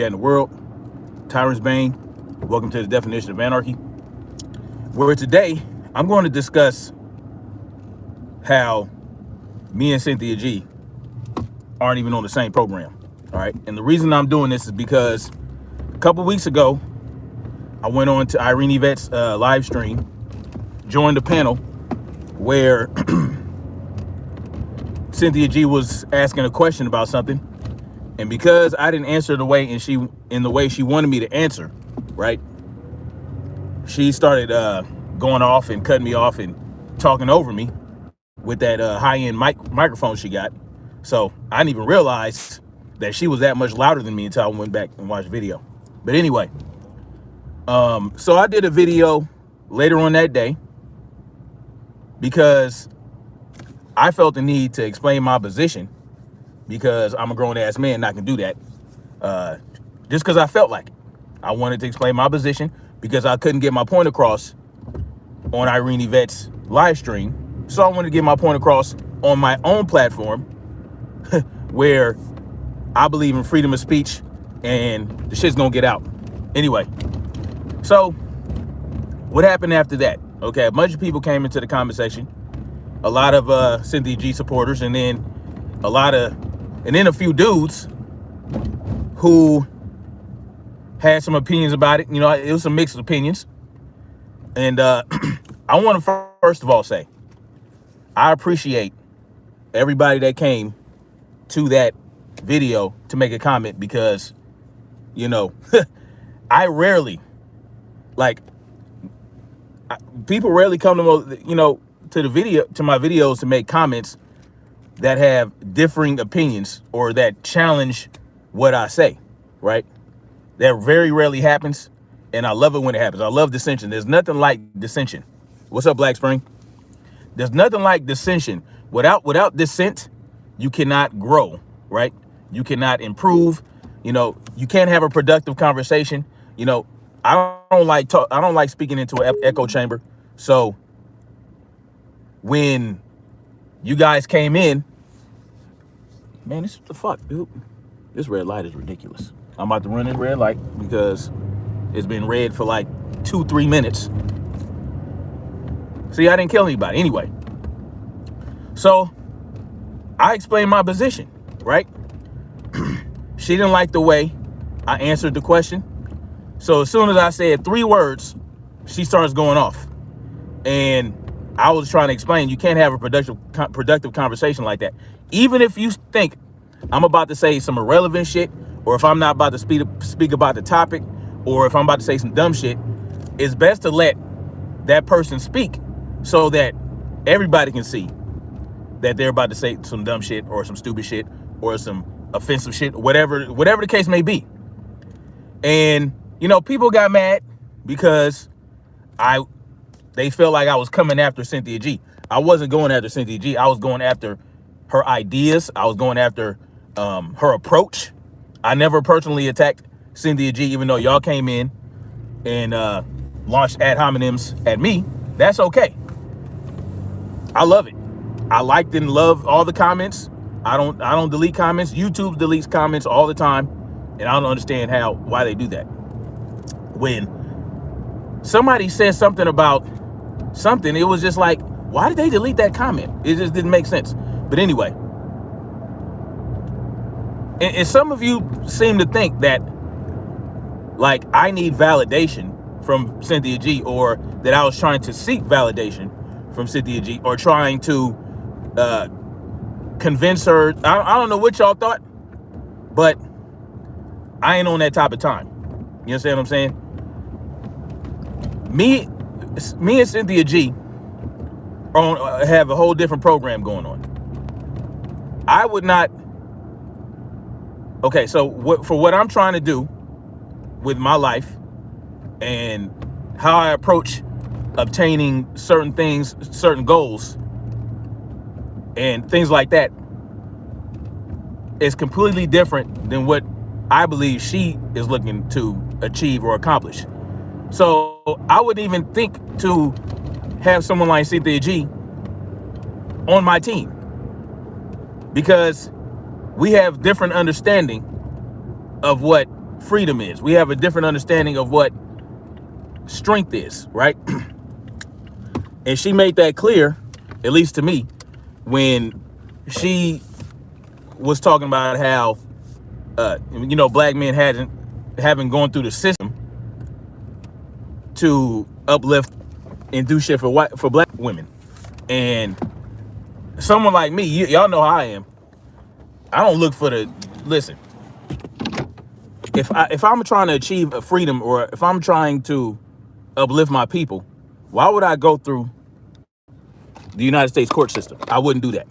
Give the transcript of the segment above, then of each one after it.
at in the world. Tyrant's Bane. Welcome to the Definition of Anarchy, where today I'm going to discuss how me and Cynthia G aren't even on the same program. All right. And the reason I'm doing this is because a couple weeks ago, I went on to Irene Yvette's live stream, joined the panel where Cynthia G was asking a question about something. And because I didn't answer the way she wanted me to answer, right? She started going off and cutting me off and talking over me with that high-end microphone she got. So I didn't even realize that she was that much louder than me until I went back and watched the video. But anyway, so I did a video later on that day because I felt the need to explain my position, because I'm a grown-ass man and I can do that. Just because I felt like it. I wanted to explain my position because I couldn't get my point across on Irene Yvette's live stream. So I wanted to get my point across on my own platform where I believe in freedom of speech and the shit's gonna get out. Anyway, so what happened after that? Okay, a bunch of people came into the conversation. A lot of Cynthia G supporters, and then a few dudes who had some opinions about it. You know, it was some mixed opinions. And I want to first of all say, I appreciate everybody that came to that video to make a comment, because, you know, I rarely, people rarely come to, to my videos to make comments that have differing opinions or that challenge what I say, right? That very rarely happens, and I love it when it happens. I love dissension. There's nothing like dissension. What's up, Black Spring? There's nothing like dissension. Without dissent, you cannot grow, right? You cannot improve. You know, you can't have a productive conversation. You know, I don't like speaking into an echo chamber. So when you guys came in, man, this the fuck, dude. This red light is ridiculous. I'm about to run this red light because it's been red for like 2-3 minutes. See, I didn't kill anybody. Anyway, so I explained my position, right? She didn't like the way I answered the question. So as soon as I said 3 words, she starts going off. And I was trying to explain, you can't have a productive conversation like that. Even if you think I'm about to say some irrelevant shit, or if I'm not about to speak about the topic, or if I'm about to say some dumb shit, it's best to let that person speak so that everybody can see that they're about to say some dumb shit or some stupid shit or some offensive shit, whatever the case may be. And, you know, people got mad because they felt like I was coming after Cynthia G. I wasn't going after Cynthia G. I was going after her ideas. I was going after her approach. I never personally attacked Cynthia G, even though y'all came in and launched ad hominems at me. That's okay. I love it. I liked and love all the comments. I don't delete comments. YouTube deletes comments all the time, and I don't understand why they do that. When somebody says something about something, it was just like, why did they delete that comment? It just didn't make sense. But anyway, and some of you seem to think that, like, I need validation from Cynthia G, or that I was trying to seek validation from Cynthia G, or trying to convince her. I don't know what y'all thought, but I ain't on that type of time. You understand what I'm saying? Me and Cynthia G have a whole different program going on. I would not. Okay, so for what I'm trying to do with my life and how I approach obtaining certain things, certain goals, and things like that, is completely different than what I believe she is looking to achieve or accomplish. So I wouldn't even think to have someone like Cynthia G on my team, because we have different understanding of what freedom is. We have a different understanding of what strength is, right? And she made that clear, at least to me, when she was talking about how, black men haven't gone through the system to uplift and do shit for black women. And someone like me, y'all know how I am. I don't look for listen. If I'm trying to achieve a freedom, or if I'm trying to uplift my people, why would I go through the United States court system? I wouldn't do that.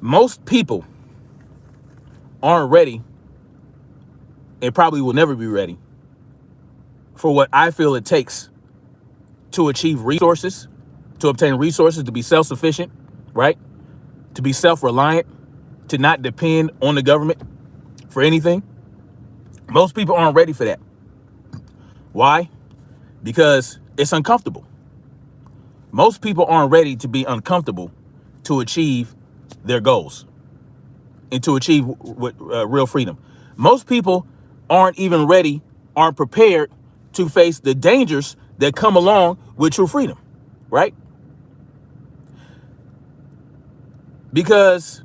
Most people aren't ready, and probably will never be ready, for what I feel it takes to achieve resources, to obtain resources, to be self-sufficient, right? To be self-reliant, to not depend on the government for anything. Most people aren't ready for that. Why? Because it's uncomfortable. Most people aren't ready to be uncomfortable to achieve their goals and to achieve real freedom. Most people aren't even ready, aren't prepared to face the dangers that come along with true freedom, right? Because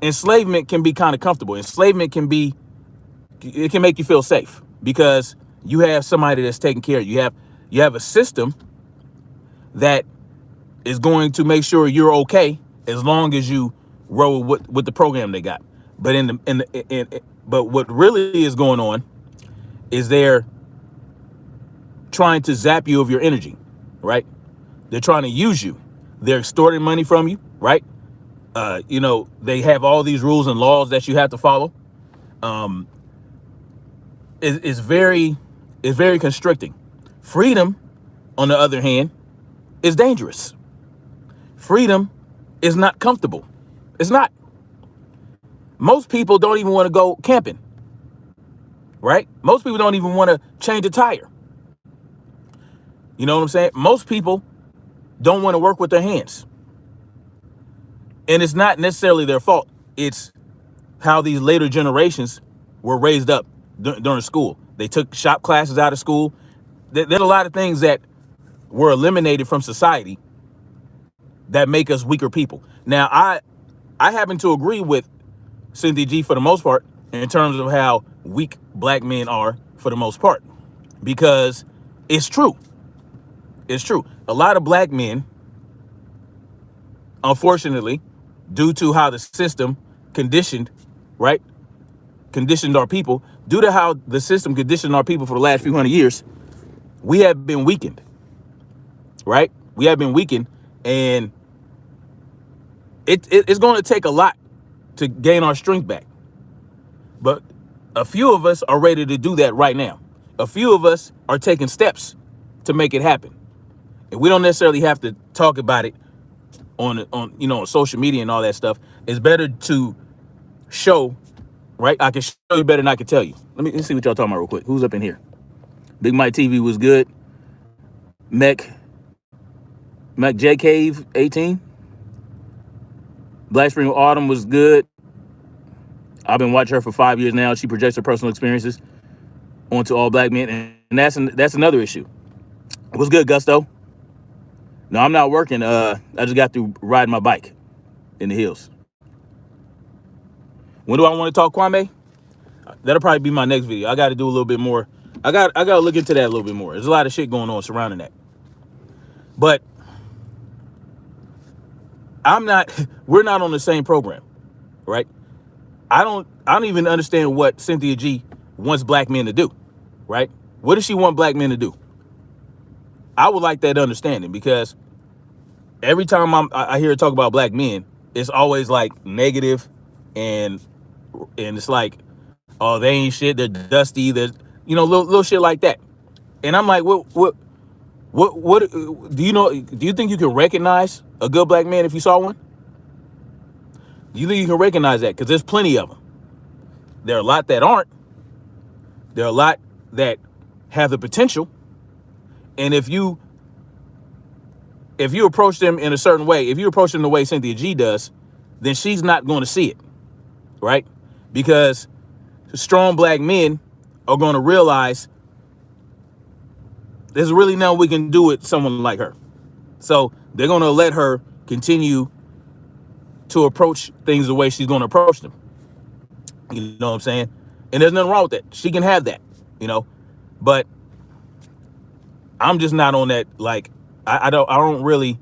enslavement can be kind of comfortable. Enslavement can make you feel safe because you have somebody that's taking care of you. You have a system that is going to make sure you're okay as long as you roll with the program they got. But but what really is going on is they're trying to zap you of your energy, right? They're trying to use you. They're extorting money from you, right? They have all these rules and laws that you have to follow. It's very constricting. Freedom, on the other hand, is dangerous. Freedom is not comfortable. It's not. Most people don't even want to go camping, right? Most people don't even want to change a tire. You know what I'm saying? Most people don't want to work with their hands. And it's not necessarily their fault. It's how these later generations were raised up during school. They took shop classes out of school. There's a lot of things that were eliminated from society that make us weaker people. Now, I happen to agree with Cynthia G for the most part in terms of how weak black men are for the most part, because it's true. It's true. A lot of black men, unfortunately, due to how the system conditioned our people, due to how the system conditioned our people for the last few hundred years, we have been weakened, right? We have been weakened, and it's going to take a lot to gain our strength back. But a few of us are ready to do that right now. A few of us are taking steps to make it happen. And we don't necessarily have to talk about it on social media and all that stuff. It's better to show, right? I can show you better than I can tell you. Let me see what y'all talking about real quick. Who's up in here? Big Mike TV was good. Mech J Cave 18. Black Spring Autumn was good. I've been watching her for 5 years now. She projects her personal experiences onto all black men, and that's another issue. What's good, Gusto? No, I'm not working. I just got through riding my bike in the hills. When do I want to talk Kwame? That'll probably be my next video. I got to do a little bit more. I got to look into that a little bit more. There's a lot of shit going on surrounding that. But we're not on the same program, right? I don't even understand what Cynthia G wants black men to do, right? What does she want black men to do? I would like that understanding, because every time I hear her talk about black men, it's always like negative, and it's like, oh, they ain't shit, they're dusty, they're little shit like that. And I'm like, what do you think you can recognize a good black man if you saw one? Do you think you can recognize that? Because there's plenty of them. There are a lot that aren't. There are a lot that have the potential. And if you approach them in a certain way, if you approach them the way Cynthia G does, then she's not going to see it, right? because strong black men are going to realize there's really nothing we can do with someone like her. So they're going to let her continue to approach things the way she's going to approach them. You know what I'm saying? And there's nothing wrong with that. She can have that, you know, but I'm just not on that. Like, I don't really.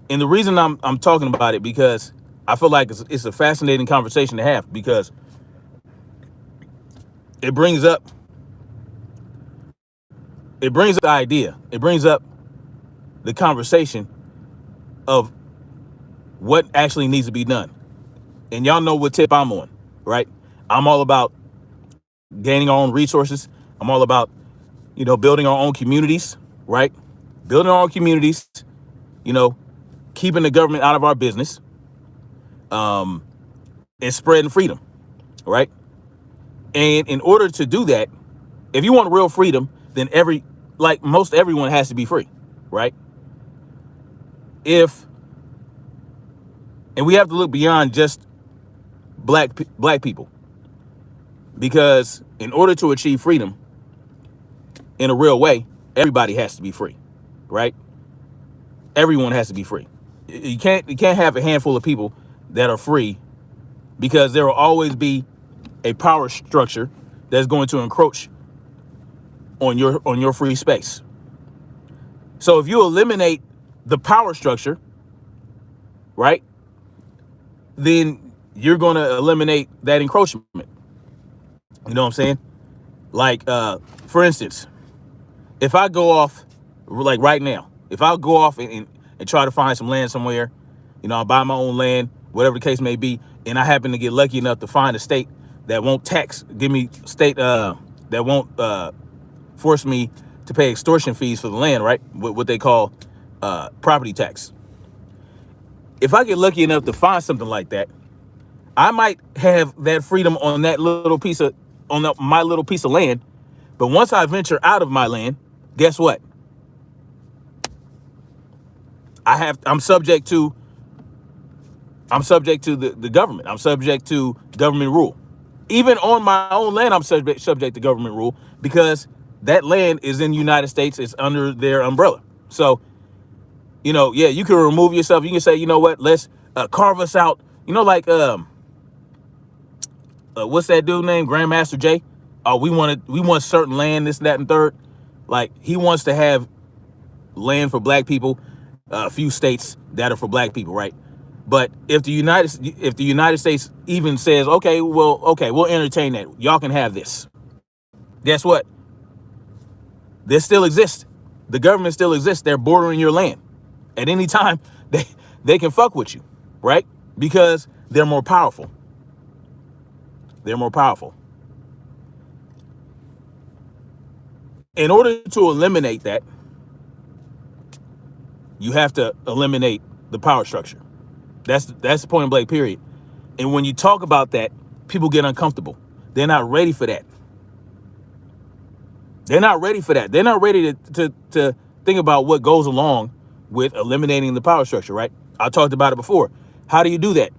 And the reason I'm talking about it, because I feel like it's a fascinating conversation to have, because it brings up the idea. It brings up the conversation of what actually needs to be done. And y'all know what tip I'm on, right? I'm all about gaining our own resources. I'm all about, building our own communities, right? Building our own communities, keeping the government out of our business, and spreading freedom, right? And in order to do that, if you want real freedom, then most everyone has to be free, right? And we have to look beyond just black people, because in order to achieve freedom in a real way, everybody has to be free, right? Everyone has to be free. You can't have a handful of people that are free, because there will always be a power structure that's going to encroach on your free space. So if you eliminate the power structure, right, then you're going to eliminate that encroachment. You know what I'm saying? Like, for instance, if I go off, like right now, if I go off and try to find some land somewhere, I buy my own land, whatever the case may be, and I happen to get lucky enough to find a state that won't that won't force me to pay extortion fees for the land, right? What they call property tax. If I get lucky enough to find something like that, I might have that freedom on my little piece of land. But once I venture out of my land, guess what? I'm subject to the government. I'm subject to government rule. Even on my own land, I'm subject to government rule, because that land is in the United States. It's under their umbrella. So, you can remove yourself. You can say, you know what, let's carve us out. What's that dude named? Grandmaster Jay. We want certain land, this, that, and third. Like, he wants to have land for black people, a few states that are for black people, right? But if the United States even says, okay, we'll entertain that, y'all can have this, guess what? They still exist. The government still exists. They're bordering your land. At any time, they can fuck with you, right? Because they're more powerful. They're more powerful. In order to eliminate that, you have to eliminate the power structure. That's the point blank, period. And when you talk about that, people get uncomfortable. They're not ready for that. They're not ready for that. They're not ready to think about what goes along with eliminating the power structure, right? I talked about it before. How do you do that?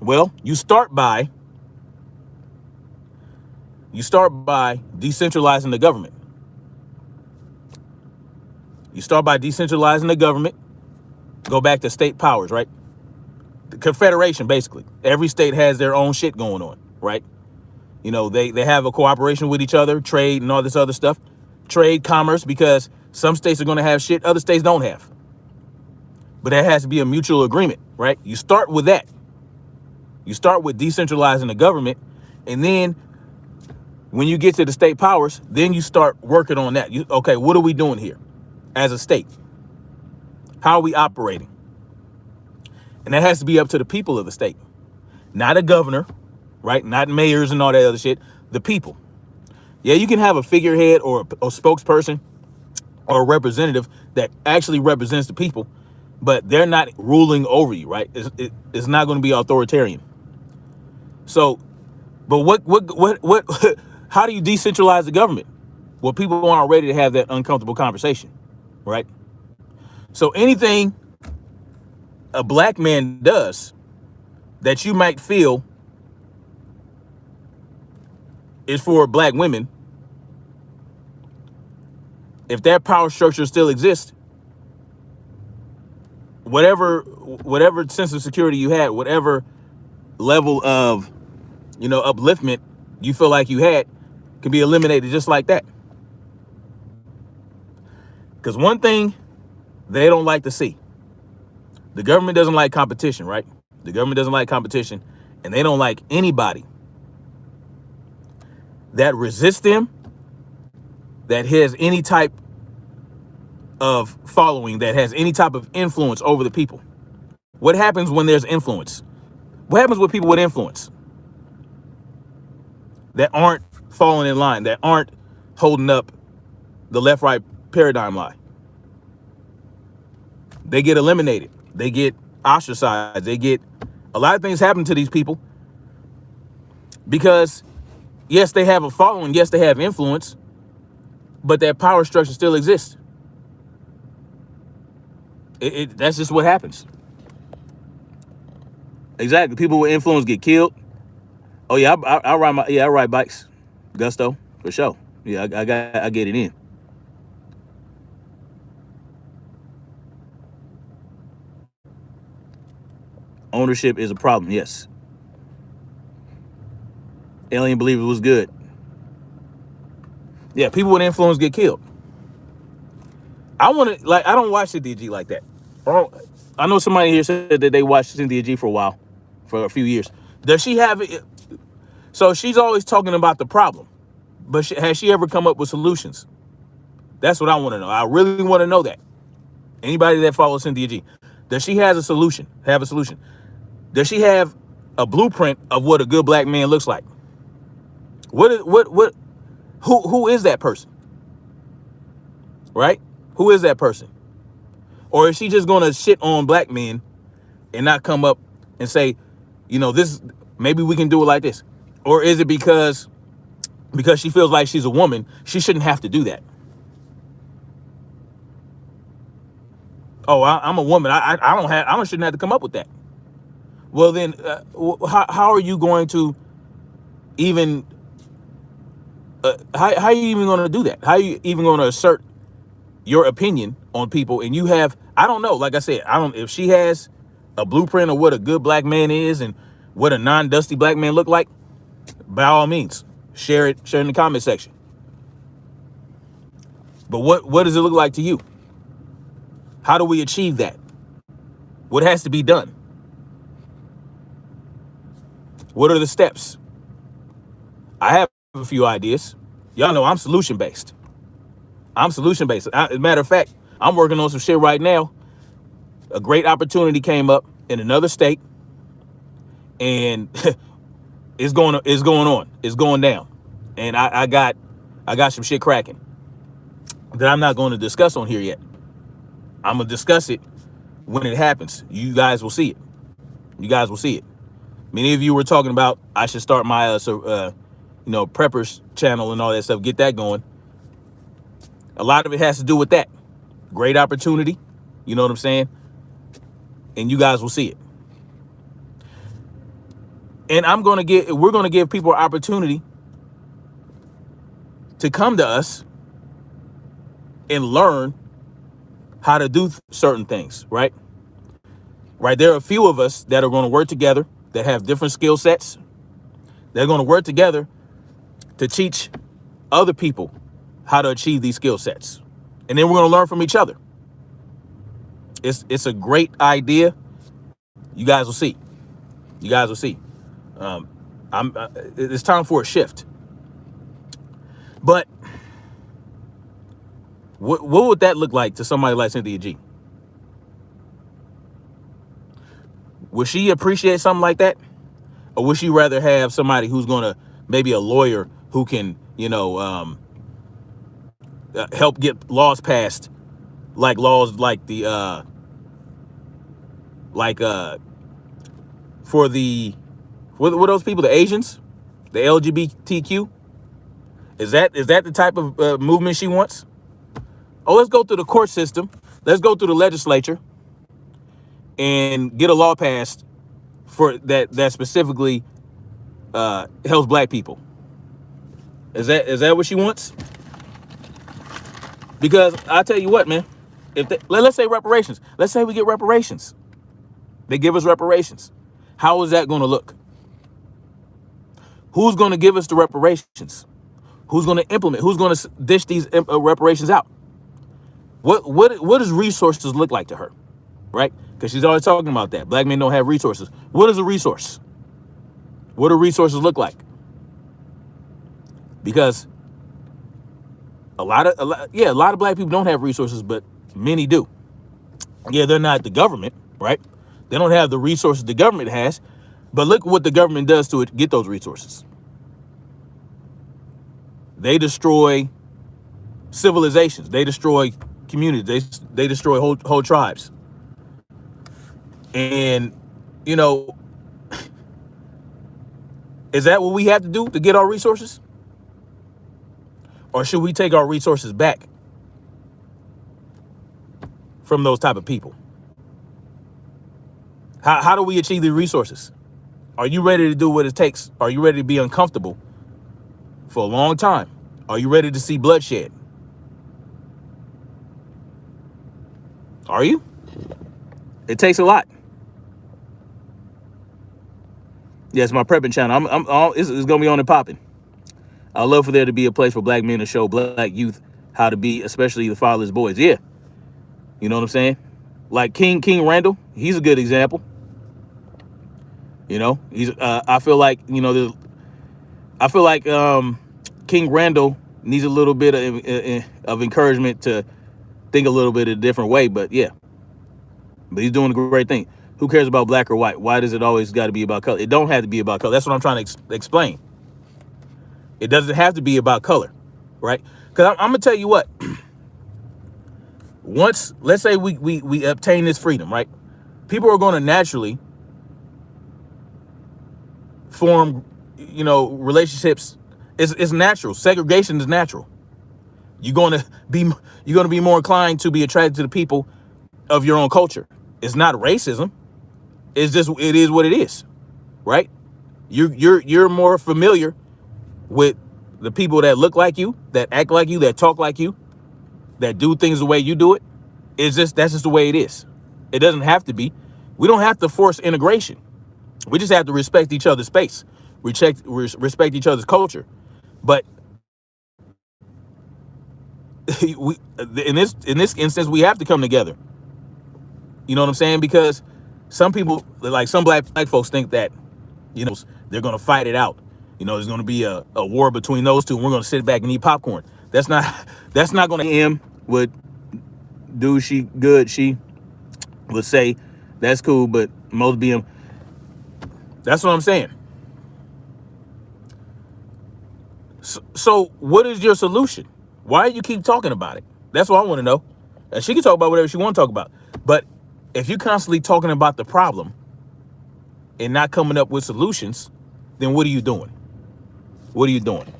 Well, you start by decentralizing the government. You start by decentralizing the government. Go back to state powers, right? The confederation, basically. Every state has their own shit going on, right? They have a cooperation with each other, trade and all this other stuff. Trade, commerce, because some states are going to have shit other states don't have. But there has to be a mutual agreement, right? You start with that. You start with decentralizing the government, and then when you get to the state powers, then you start working on that. Okay, what are we doing here as a state? How are we operating? And that has to be up to the people of the state, not a governor, right? Not mayors and all that other shit. The people. Yeah, you can have a figurehead or a spokesperson or a representative that actually represents the people, but they're not ruling over you, right? It's not going to be authoritarian. So, but what how do you decentralize the government? Well, people aren't ready to have that uncomfortable conversation, right? So anything a black man does that you might feel is for black women, if that power structure still exists, whatever sense of security you had, whatever level of, upliftment you feel like you had, can be eliminated just like that. Because one thing they don't like to see, the government doesn't like competition, right? The government doesn't like competition, and they don't like anybody that resists them, that has any type of following, that has any type of influence over the people. What happens when there's influence? What happens with people with influence that aren't falling in line, that aren't holding up the left-right paradigm lie? They get eliminated. They get ostracized. A lot of things happen to these people because, yes, they have a following. Yes, they have influence, but that power structure still exists. That's just what happens. Exactly. People with influence get killed. Oh yeah, I ride bikes, gusto for sure. Yeah, I get it in. Ownership is a problem. Yes. Alien Believer was good. Yeah, people with influence get killed. I don't watch Cynthia G like that. I know somebody here said that they watched Cynthia G for a while, for a few years. Does she have it? So she's always talking about the problem, but has she ever come up with solutions? That's what I want to know. I really want to know that. Anybody that follows Cynthia G, does she have a solution? Does she have a blueprint of what a good black man looks like? Who is that person? Right? Who is that person? Or is she just going to shit on black men and not come up and say, this, maybe we can do it like this? Or is it because she feels like she's a woman, she shouldn't have to do that? Oh, I'm a woman. I shouldn't have to come up with that. Well, then, how are you going to even? How are you even going to do that? How are you even going to assert your opinion on people? And I don't know. Like I said, if she has a blueprint of what a good black man is and what a non-dusty black man look like, by all means, share in the comment section. But what does it look like to you? How do we achieve that? What has to be done? What are the steps? I have a few ideas. Y'all know I'm solution-based. As a matter of fact, I'm working on some shit right now. A great opportunity came up in another state, and it's going on. It's going down. And I got some shit cracking that I'm not going to discuss on here yet. I'm going to discuss it when it happens. You guys will see it. Many of you were talking about I should start my preppers channel and all that stuff. Get that going. A lot of it has to do with that. Great opportunity. You know what I'm saying? And you guys will see it. And we're going to give people an opportunity to come to us and learn how to do certain things, right? Right. There are a few of us that are going to work together that have different skill sets. They're going to work together to teach other people how to achieve these skill sets. And then we're going to learn from each other. It's a great idea. You guys will see. It's time for a shift. But what would that look like to somebody like Cynthia G? Would she appreciate something like that? Or would she rather have somebody who's going to, maybe a lawyer who can, help get laws passed, like laws like the, for what are those people, the Asians, the LGBTQ? Is that the type of movement she wants? Oh, let's go through the court system. Let's go through the legislature and get a law passed for that specifically helps black people. Is that what she wants? Because I tell you what, man, if let's say reparations, let's say we get reparations, they give us reparations. How is that going to look? Who's going to give us the reparations? Who's going to implement? Who's going to dish these reparations out? What does resources look like to her, right? Because she's always talking about that. Black men don't have resources. What is a resource? What do resources look like? Because a lot of black people don't have resources, but many do. Yeah, they're not the government, right? They don't have the resources the government has, but look what the government does to it, get those resources. They destroy civilizations. They destroy communities. They destroy whole tribes. And, you know, is that what we have to do to get our resources? Or should we take our resources back from those type of people? How do we achieve the resources? Are you ready to do what it takes? Are you ready to be uncomfortable for a long time? Are you ready to see bloodshed? Are you? It takes a lot. Yes, my prepping channel. It's gonna be on and popping. I love for there to be a place for black men to show black youth how to be, especially the fatherless boys. Yeah, you know what I'm saying? Like King Randall, he's a good example. You know, he's. I feel like King Randall needs a little bit of encouragement to think a little bit a different way. But yeah, but he's doing a great thing. Who cares about black or white? Why does it always got to be about color? It don't have to be about color. That's what I'm trying to explain. It doesn't have to be about color, right? Because I'm gonna tell you what. Once, let's say we obtain this freedom, right? People are going to naturally form, relationships. It's natural. Segregation is natural. You're going to be more inclined to be attracted to the people of your own culture. It's not racism. It's just, it is what it is, right? You're more familiar with the people that look like you, that act like you, that talk like you, that do things the way you do it. That's just the way it is. It doesn't have to be. We don't have to force integration. We just have to respect each other's space, respect each other's culture. But in this instance, we have to come together. You know what I'm saying? Because some people, like some black folks, think that they're gonna fight it out. There's gonna be a war between those two, and we're gonna sit back and eat popcorn. That's not gonna end. Would do she good? She would say that's cool, but most BM. That's what I'm saying. So what is your solution? Why do you keep talking about it? That's what I want to know. And she can talk about whatever she want to talk about. But if you're constantly talking about the problem and not coming up with solutions, then what are you doing? What are you doing?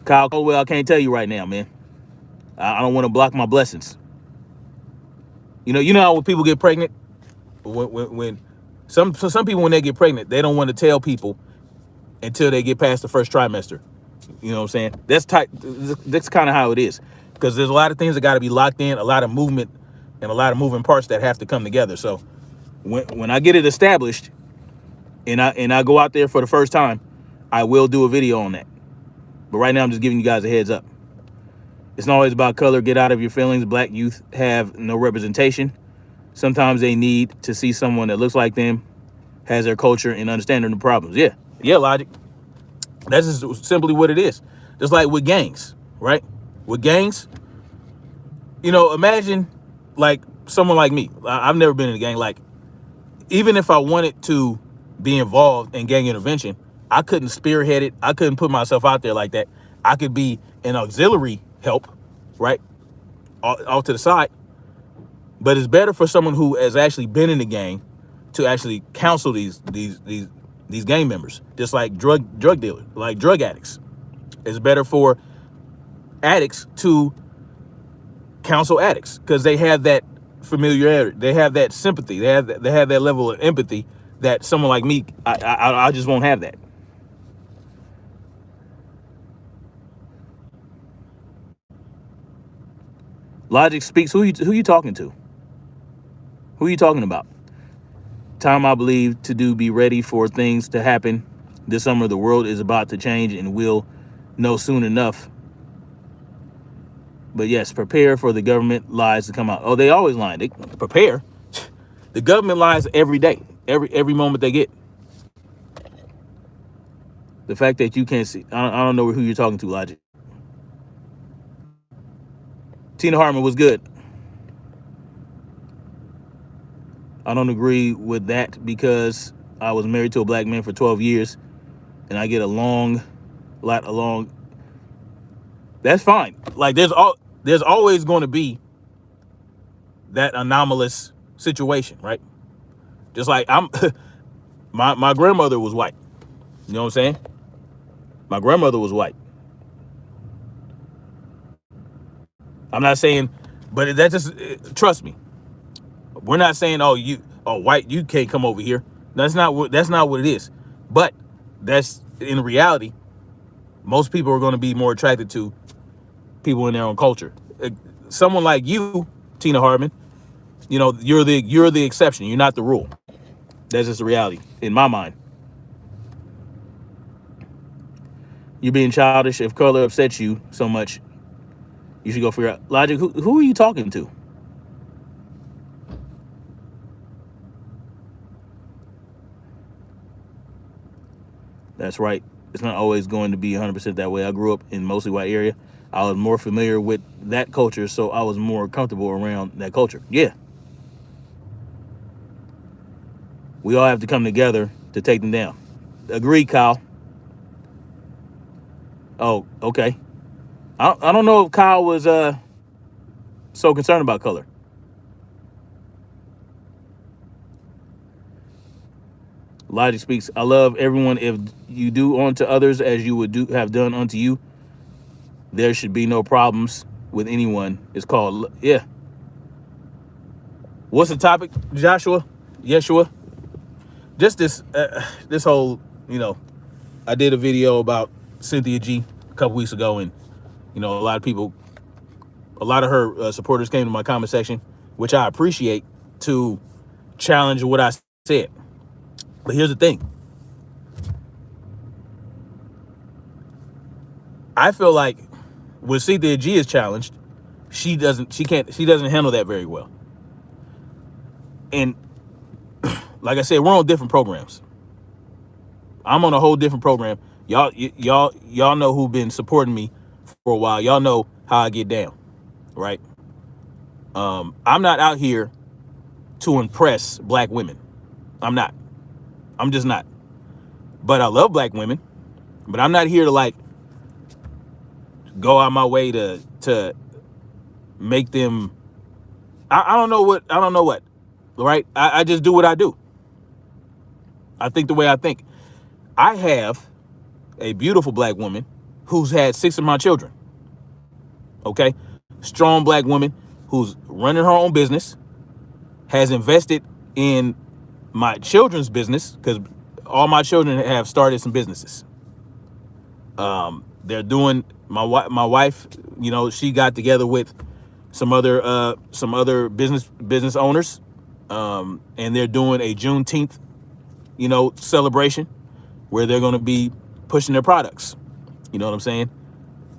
Kyle Colwell, I can't tell you right now, man. I don't want to block my blessings. You know how when people get pregnant, when some people, when they get pregnant, they don't want to tell people until they get past the first trimester. You know what I'm saying? That's kind of how it is, because there's a lot of things that got to be locked in, a lot of movement and a lot of moving parts that have to come together. So when I get it established and I go out there for the first time, I will do a video on that. But right now, I'm just giving you guys a heads up. It's not always about color. Get out of your feelings. Black youth have no representation. Sometimes they need to see someone that looks like them, has their culture, and understanding the problems. Yeah, Logic. That's just simply what it is. Just like with gangs, right? With gangs, imagine like someone like me. I've never been in a gang. Like, even if I wanted to be involved in gang intervention, I couldn't spearhead it. I couldn't put myself out there like that. I could be an auxiliary help, right, off to the side. But it's better for someone who has actually been in the gang to actually counsel these gang members, just like drug dealers, like drug addicts. It's better for addicts to counsel addicts because they have that familiarity, they have that sympathy, they have that level of empathy that someone like me, I just won't have that. Logic speaks. Who you talking to? Who are you talking about? Time, I believe, to do be ready for things to happen this summer. The world is about to change, and we'll know soon enough. But yes, prepare for the government lies to come out. Oh, they always lying. They prepare. The government lies every day, every moment they get. The fact that you can't see, I don't know who you're talking to, Logic. Tina Hartman was good. I don't agree with that because I was married to a black man for 12 years and I get a lot along. That's fine. Like there's always going to be that anomalous situation, right? Just like my grandmother was white. You know what I'm saying? My grandmother was white. I'm not saying, but that just, trust me. We're not saying, white, you can't come over here. That's not what it is. But that's in reality, most people are going to be more attracted to people in their own culture. Someone like you, Tina Hartman, you're the exception. You're not the rule. That's just the reality in my mind. You're being childish. If color upsets you so much, you should go figure out. Logic, who are you talking to? That's right. It's not always going to be 100% that way. I grew up in mostly white area. I was more familiar with that culture, so I was more comfortable around that culture. Yeah. We all have to come together to take them down. Agreed, Kyle. Oh, okay. I don't know if Kyle was so concerned about color. Logic speaks. I love everyone. If you do unto others as you would have done unto you, there should be no problems with anyone. It's called, yeah. What's the topic, Joshua? Yeshua? Just this whole, I did a video about Cynthia G a couple weeks ago, and a lot of her supporters came to my comment section, which I appreciate, to challenge what I said. But here's the thing. I feel like when Cynthia G is challenged, she doesn't handle that very well. And like I said, we're on different programs. I'm on a whole different program. Y'all know who've been supporting me for a while. Y'all know how I get down, right? I'm not out here to impress black women. I'm not. I'm just not. But I love black women. But I'm not here to go out my way to make them. I don't know what. Right? I just do what I do. I think the way I think. I have a beautiful black woman who's had 6 of my children. Okay? Strong black woman who's running her own business, has invested in my children's business, because all my children have started some businesses. They're doing, my wife, she got together with some other business owners, and they're doing a Juneteenth, celebration where they're going to be pushing their products. You know what I'm saying?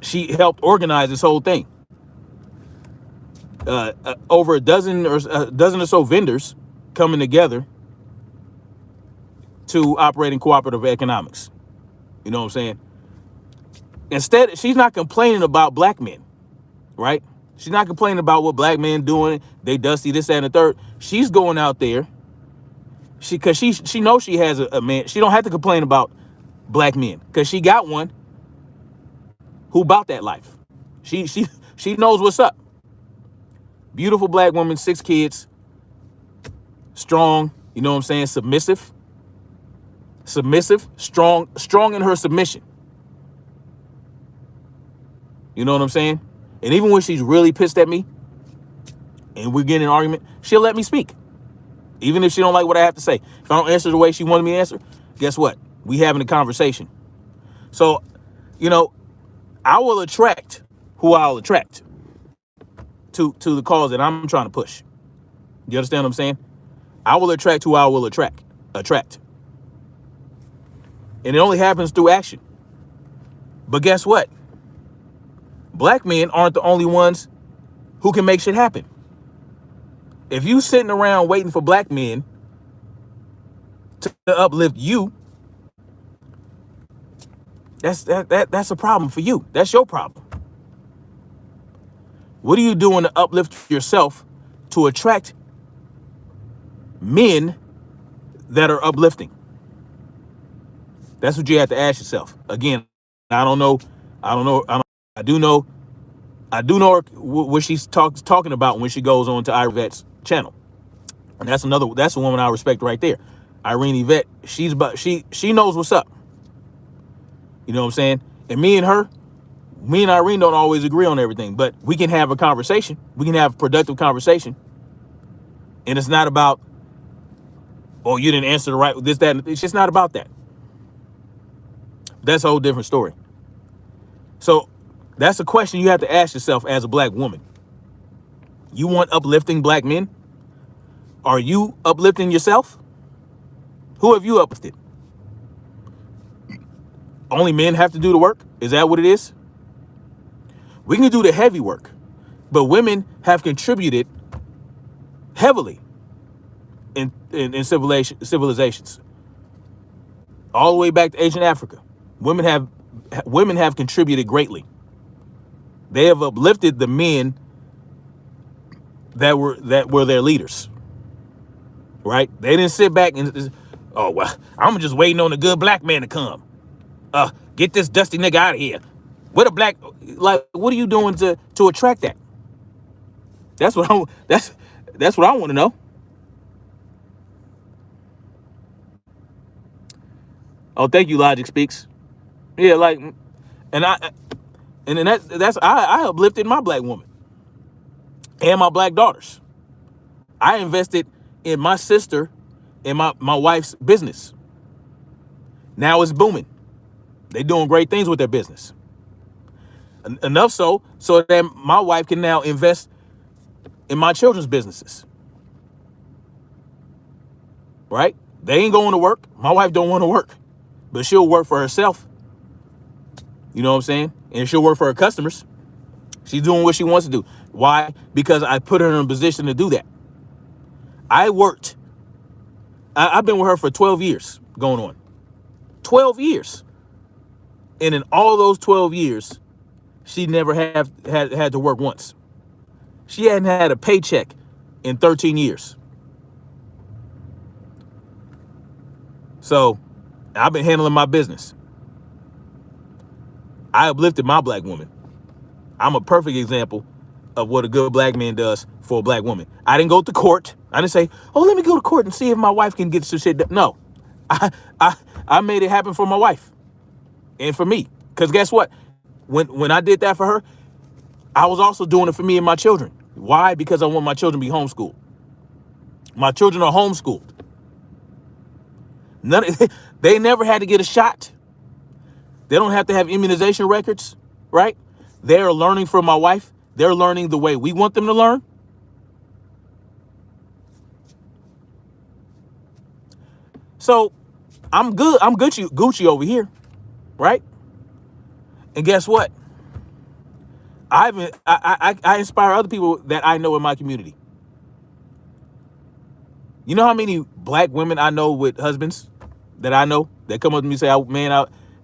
She helped organize this whole thing. Over a dozen or so vendors coming together to operate in cooperative economics. You know what I'm saying? Instead, she's not complaining about black men, right? She's not complaining about what black men doing. They dusty, this, that, and the third. She's going out there. Because she knows she has a man. She don't have to complain about black men because she got one who about that life. She knows what's up. Beautiful black woman, 6 kids, strong. You know what I'm saying? Submissive, strong in her submission. You know what I'm saying? And even when she's really pissed at me and we're getting an argument, she'll let me speak. Even if she don't like what I have to say. If I don't answer the way she wanted me to answer, guess what? We having a conversation. So, I will attract who I'll attract. to the cause that I'm trying to push. You understand what I'm saying? I will attract who I will attract. And it only happens through action. But guess what? Black men aren't the only ones who can make shit happen. If you sitting around waiting for black men to uplift you, that's a problem for you. That's your problem. What are you doing to uplift yourself to attract men that are uplifting? That's what you have to ask yourself. Again, I do know what she's talking about when she goes on to Yvette's channel. And that's a woman I respect right there. Irene Yvette, she knows what's up. You know what I'm saying? And me and Irene don't always agree on everything, but we can have a conversation. We can have a productive conversation. And it's not about, oh, you didn't answer the right, this, that, and it's just not about that. That's a whole different story. So that's a question you have to ask yourself as a black woman. You want uplifting black men? Are you uplifting yourself? Who have you uplifted? Only men have to do the work? Is that what it is? We can do the heavy work, but women have contributed heavily in civilizations. All the way back to ancient Africa. Women have contributed greatly. They have uplifted the men that were their leaders. Right? They didn't sit back and, oh, well, I'm just waiting on a good black man to come. Get this dusty nigga out of here. What are you doing to attract that? That's what I want to know. Oh, thank you, Logic Speaks. Yeah, like, I uplifted my black woman and my black daughters. I invested in my sister and my wife's business. Now it's booming. They're doing great things with their business. Enough so that my wife can now invest in my children's businesses. Right? They ain't going to work. My wife don't want to work, but she'll work for herself. You know what I'm saying? And she'll work for her customers. She's doing what she wants to do. Why? Because I put her in a position to do that. I've been with her for 12 years going on. 12 years. And in all those 12 years, she never had to work once. She hadn't had a paycheck in 13 years. So I've been handling my business. I uplifted my black woman. I'm a perfect example of what a good black man does for a black woman. I didn't go to court. I didn't say, oh, let me go to court and see if my wife can get some shit done. No, I made it happen for my wife and for me. Because guess what? When I did that for her, I was also doing it for me and my children. Why? Because I want my children to be homeschooled. My children are homeschooled. They never had to get a shot. They don't have to have immunization records, right? They're learning from my wife. They're learning the way we want them to learn. So I'm good. I'm Gucci over here, right? And guess what? I inspire other people that I know in my community. You know how many black women I know with husbands that I know that come up to me and say,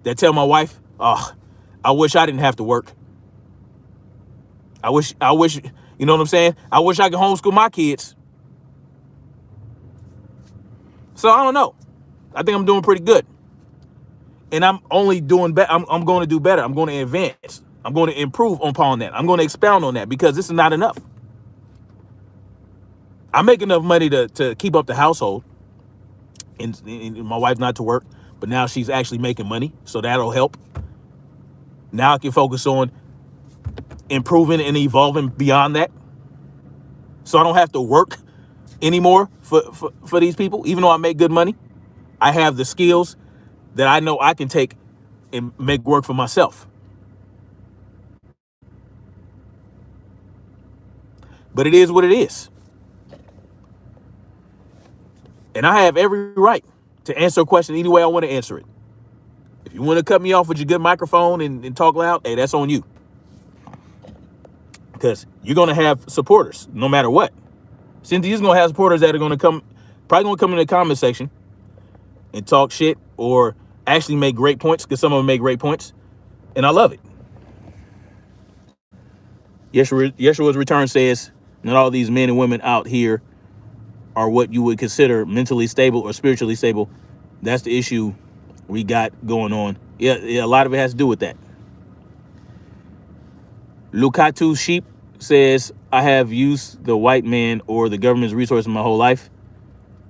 that tell my wife, oh, I wish I didn't have to work. I wish, you know what I'm saying? I wish I could homeschool my kids. So I don't know. I think I'm doing pretty good. And I'm only doing better. I'm going to do better. I'm going to advance. I'm going to improve upon that. I'm going to expound on that because this is not enough. I make enough money to keep up the household and my wife's not to work, but now she's actually making money. So that'll help. Now I can focus on improving and evolving beyond that. So I don't have to work anymore for these people. Even though I make good money, I have the skills that I know I can take and make work for myself. But it is what it is. And I have every right to answer a question any way I want to answer it. If you want to cut me off with your good microphone and talk loud, hey, that's on you. Because you're going to have supporters no matter what. Cynthia's going to have supporters that are going to probably going to come in the comment section and talk shit or actually make great points, because some of them make great points. And I love it. Yeshua's return says, not all these men and women out here are what you would consider mentally stable or spiritually stable. That's the issue we got going on. Yeah, a lot of it has to do with that. Lukatu Sheep says, I have used the white man or the government's resources my whole life.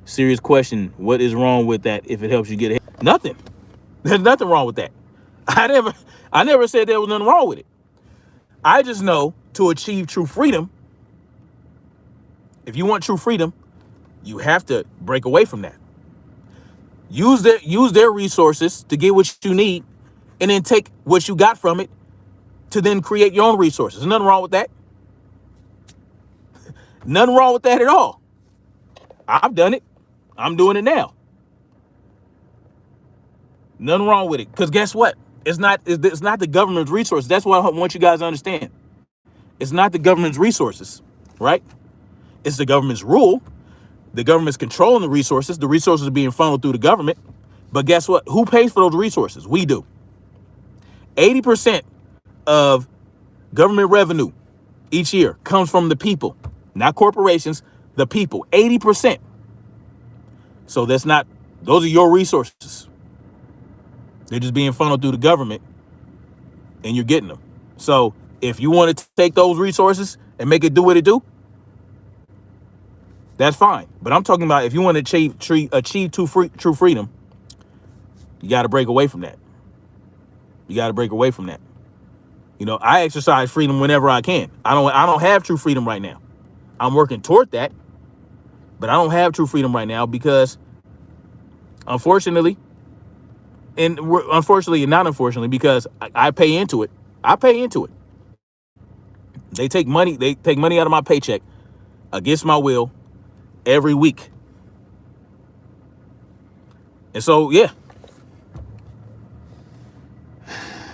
Serious question. What is wrong with that if it helps you get ahead? Nothing. There's nothing wrong with that. I never said there was nothing wrong with it. I just know to achieve true freedom, if you want true freedom, you have to break away from that. Use their resources to get what you need, and then take what you got from it to then create your own resources. There's nothing wrong with that. Nothing wrong with that at all. I've done it. I'm doing it now. Nothing wrong with it. Because guess what? It's not the government's resources. That's what I want you guys to understand. It's not the government's resources, right? It's the government's rule. The government's controlling the resources. The resources are being funneled through the government. But guess what? Who pays for those resources? We do. 80% of government revenue each year comes from the people, not corporations, the people. 80%. So those are your resources. They're just being funneled through the government, and you're getting them. So if you want to take those resources and make it do what it do, that's fine. But I'm talking about if you want to achieve true freedom, you got to break away from that. You got to break away from that. You know, I exercise freedom whenever I can. I don't have true freedom right now. I'm working toward that, but I don't have true freedom right now because, unfortunately, and not unfortunately, because I pay into it. I pay into it. They take money out of my paycheck against my will every week. And so, yeah.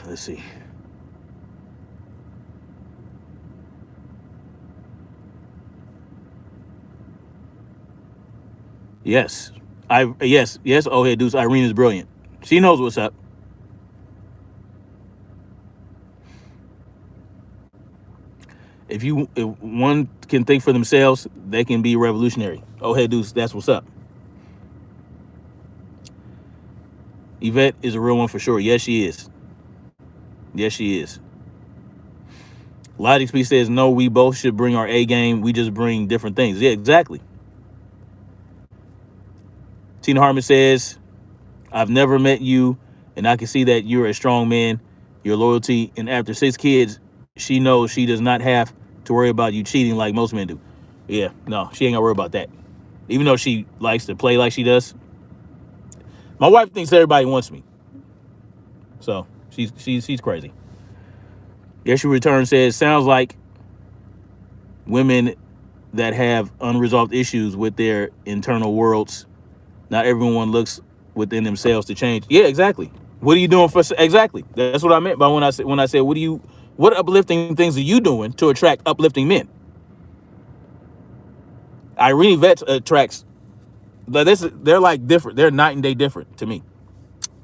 Let's see. Yes. Yes. Oh, hey, dudes, Irene is brilliant. She knows what's up. If one can think for themselves, they can be revolutionary. Oh, hey, dudes, that's what's up. Yvette is a real one for sure. Yes, she is. Yes, she is. Logic Speed says, no, we both should bring our A game. We just bring different things. Yeah, exactly. Tina Harmon says, I've never met you, and I can see that you're a strong man, your loyalty, and after 6 kids, she knows she does not have to worry about you cheating like most men do. Yeah, no, she ain't gonna worry about that. Even though she likes to play like she does. My wife thinks everybody wants me. So she's crazy. Yeshua Return says, sounds like women that have unresolved issues with their internal worlds. Not everyone looks within themselves to change. Yeah, exactly. What are you doing for? Exactly. That's what I meant by when I said, what uplifting things are you doing to attract uplifting men? Irene Vets attracts, they're like different. They're night and day different to me,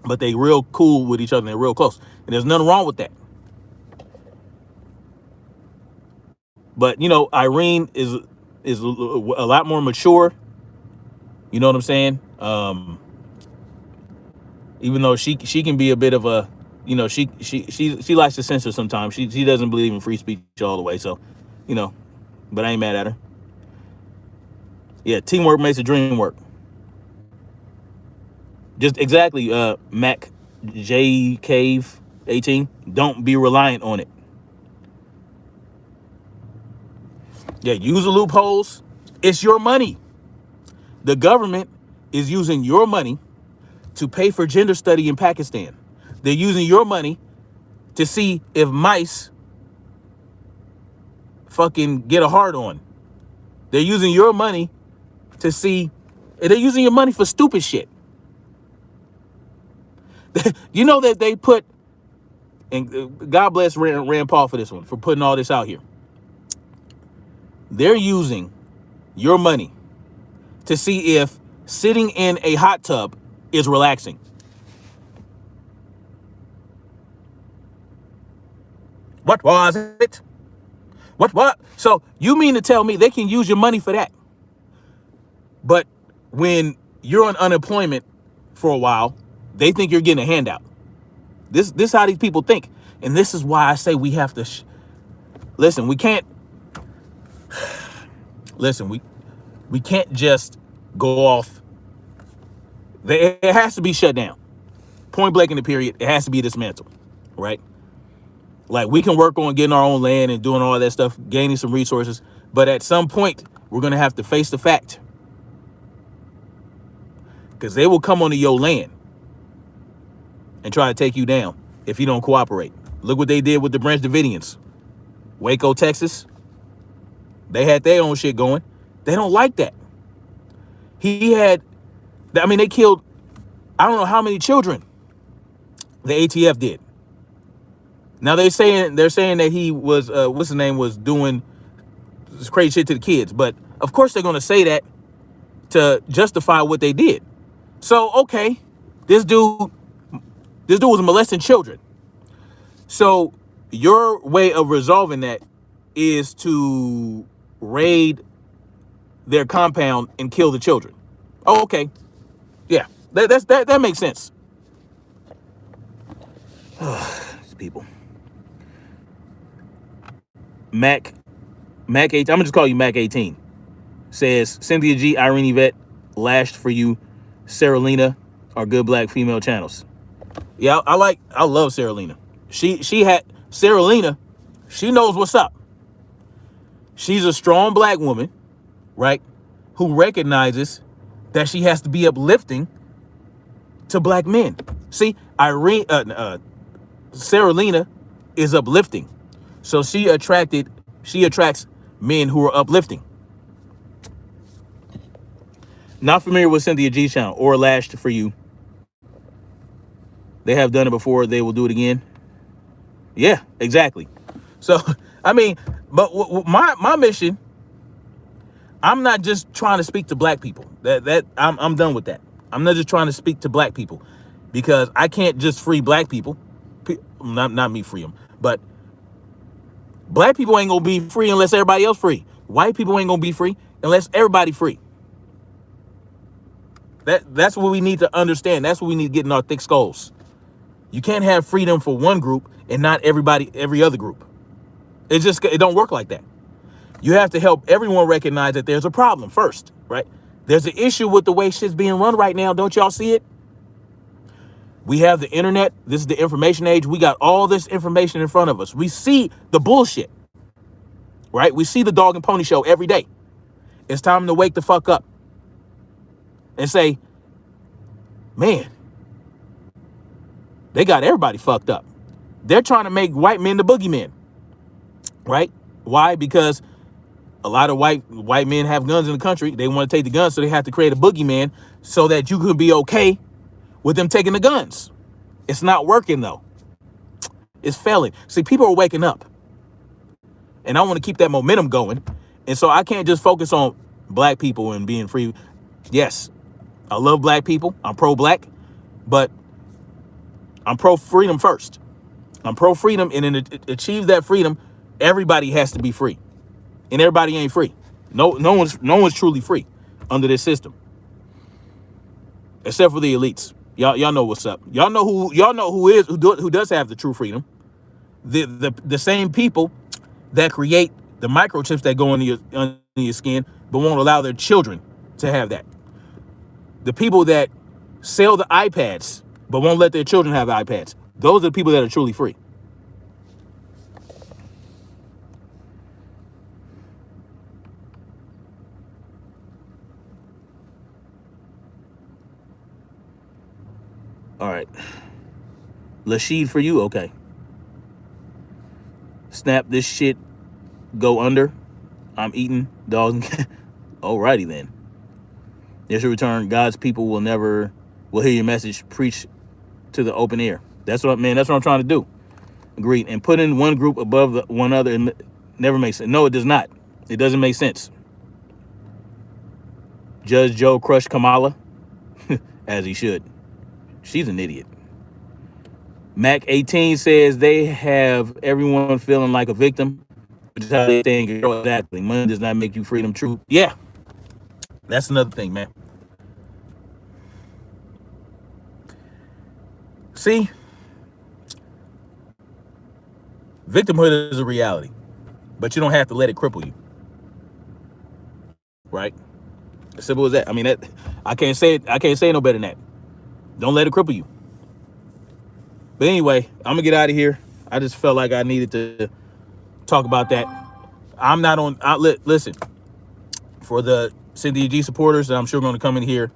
but they real cool with each other. And they're real close, and there's nothing wrong with that. But you know, Irene is a lot more mature. You know what I'm saying? Even though she can be a bit of a, you know, she likes to censor sometimes. She doesn't believe in free speech all the way. So, you know, but I ain't mad at her. Yeah, teamwork makes the dream work. Just exactly, Mac J Cave 18. Don't be reliant on it. Yeah, use the loopholes. It's your money. The government is using your money to pay for gender study in Pakistan. They're using your money to see if mice fucking get a hard on They're using your money to see, they're using your money for stupid shit. You know that they put, and God bless Rand Paul for this one, for putting all this out here. They're using your money to see if sitting in a hot tub is relaxing. What was it? What? So you mean to tell me they can use your money for that? But when you're on unemployment for a while, they think you're getting a handout. This is how these people think. And this is why I say we have to listen. We can't listen. We can't just go off. It has to be shut down. Point blank in the period. It has to be dismantled, right? Like, we can work on getting our own land and doing all that stuff, gaining some resources. But at some point, we're going to have to face the fact. Because they will come onto your land and try to take you down if you don't cooperate. Look what they did with the Branch Davidians. Waco, Texas. They had their own shit going. They don't like that. They killed, I don't know how many children the ATF did. Now they're saying that he was, what's his name, was doing this crazy shit to the kids. But of course they're going to say that to justify what they did. So, okay, this dude was molesting children. So your way of resolving that is to raid their compound and kill the children. Oh, okay. Yeah, that makes sense. These people. Mac 18, I'm gonna just call you Mac 18. Says Cynthia G, Irene Yvette, Lashed for You, Sarah Lena are good black female channels. Yeah, I love Sarah Lena. Sarah Lena, she knows what's up. She's a strong black woman, right? Who recognizes that she has to be uplifting to black men. See, Sarah Lena is uplifting. So she attracts men who are uplifting. Not familiar with Cynthia G's channel or Lashed for You. They have done it before. They will do it again. Yeah, exactly. So, I mean, but my mission, I'm not just trying to speak to black people. I'm done with that. I'm not just trying to speak to black people, because I can't just free black people. Not me free them, but black people ain't gonna be free unless everybody else free. White people ain't gonna be free unless everybody free. That's what we need to understand. That's what we need to get in our thick skulls. You can't have freedom for one group and not every other group. It don't work like that. You have to help everyone recognize that there's a problem first, right? There's an issue with the way shit's being run right now. Don't y'all see it? We have the internet. This is the information age. We got all this information in front of us. We see the bullshit, right? We see the dog and pony show every day. It's time to wake the fuck up and say, man, they got everybody fucked up. They're trying to make white men the boogeymen, right? Why? Because a lot of white men have guns in the country. They want to take the guns, so they have to create a boogeyman so that you could be okay with them taking the guns. It's not working, though. It's failing. See, people are waking up. And I want to keep that momentum going. And so I can't just focus on black people and being free. Yes, I love black people. I'm pro-black. But I'm pro-freedom first. I'm pro-freedom. And then to achieve that freedom, everybody has to be free. And everybody ain't free. No one's truly free under this system. Except for the elites. Y'all know what's up. Y'all know who does have the true freedom. The same people that create the microchips that go under your skin, but won't allow their children to have that. The people that sell the iPads, but won't let their children have iPads. Those are the people that are truly free. All right. Lashid for you? Okay. Snap this shit, go under. I'm eating dogs and Alrighty then. There's your return. God's people will hear your message preached to the open air. That's what I'm trying to do. Agreed. And putting one group above one other never makes sense. No, it does not. It doesn't make sense. Judge Joe crushed Kamala, as he should. She's an idiot. Mac 18 says they have everyone feeling like a victim, which is how they stay in control. Exactly. Money does not make you freedom. True. Yeah. That's another thing, man. See, victimhood is a reality, but you don't have to let it cripple you. Right? As simple as that. I mean, I can't say no better than that. Don't let it cripple you. But anyway, I'm gonna get out of here. I just felt like I needed to talk about that. I'm not on. Listen, for the Cynthia G supporters that I'm sure going to come in here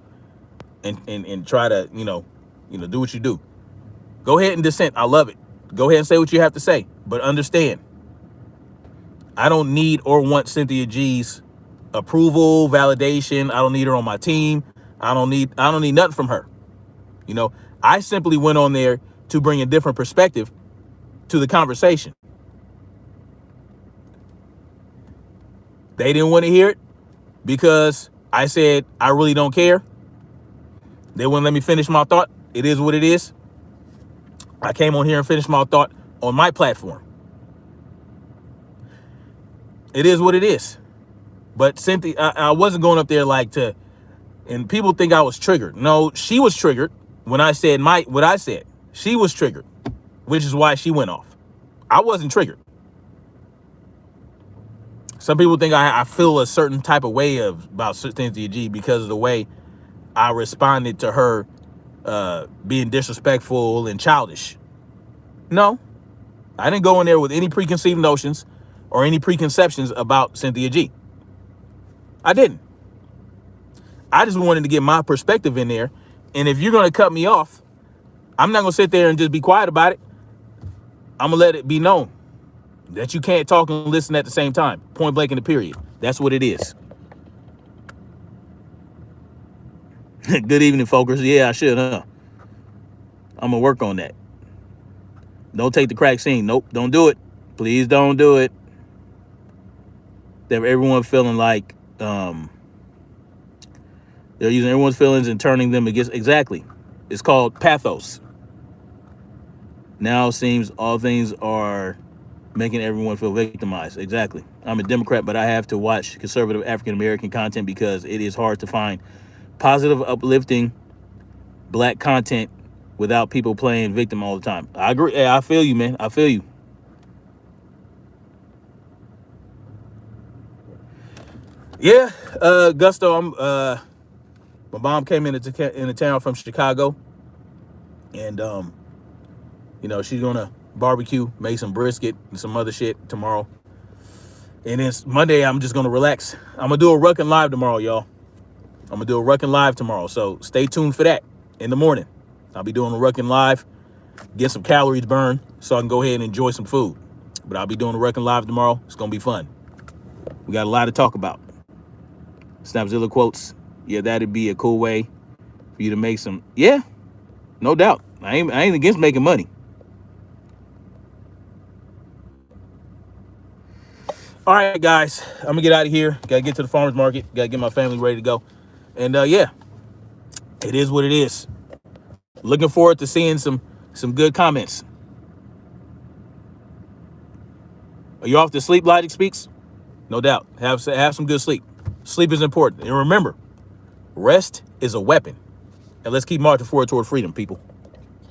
and try to do what you do. Go ahead and dissent. I love it. Go ahead and say what you have to say, but understand, I don't need or want Cynthia G's approval, validation. I don't need her on my team. I don't need nothing from her. I simply went on there to bring a different perspective to the conversation. They didn't want to hear it because I said I really don't care. They wouldn't let me finish my thought. It is what it is. I came on here and finished my thought on my platform. It is what it is. But Cynthia, I wasn't going up there and people think I was triggered. No, she was triggered when I said what I said. She was triggered, which is why she went off. I wasn't triggered. Some people think I feel a certain type of way about Cynthia G because of the way I responded to her being disrespectful and childish. No, I didn't go in there with any preconceived notions or any preconceptions about Cynthia G. I didn't. I just wanted to get my perspective in there. And if you're going to cut me off, I'm not going to sit there and just be quiet about it. I'm going to let it be known that you can't talk and listen at the same time. Point blank in the period. That's what it is. Good evening, folks. Yeah, I should, huh? I'm going to work on that. Don't take the crack scene. Nope, don't do it. Please don't do it. That everyone feeling like they're using everyone's feelings and turning them against. Exactly. It's called pathos. Now seems all things are making everyone feel victimized. Exactly. I'm a Democrat, but I have to watch conservative African-American content because it is hard to find positive, uplifting black content without people playing victim all the time. I agree. Hey, I feel you, man. I feel you. Yeah, Gusto, my mom came into town from Chicago, and she's gonna barbecue, make some brisket and some other shit tomorrow. And then Monday, I'm just gonna relax. I'm gonna do a Ruckin' Live tomorrow, y'all. I'm gonna do a Ruckin' Live tomorrow, so stay tuned for that in the morning. I'll be doing a Ruckin' Live, get some calories burned, so I can go ahead and enjoy some food. But I'll be doing a Ruckin' Live tomorrow. It's gonna be fun. We got a lot to talk about. Snapzilla quotes. Yeah, that'd be a cool way for you to make some. Yeah, no doubt. I ain't against making money. All right, guys, I'm gonna get out of here. Gotta get to the farmer's market. Gotta get my family ready to go. And yeah, it is what it is. Looking forward to seeing some good comments. Are you off to sleep, Logic Speaks? No doubt. Have some good sleep. Sleep is important. And remember, rest is a weapon. And let's keep marching forward toward freedom, people.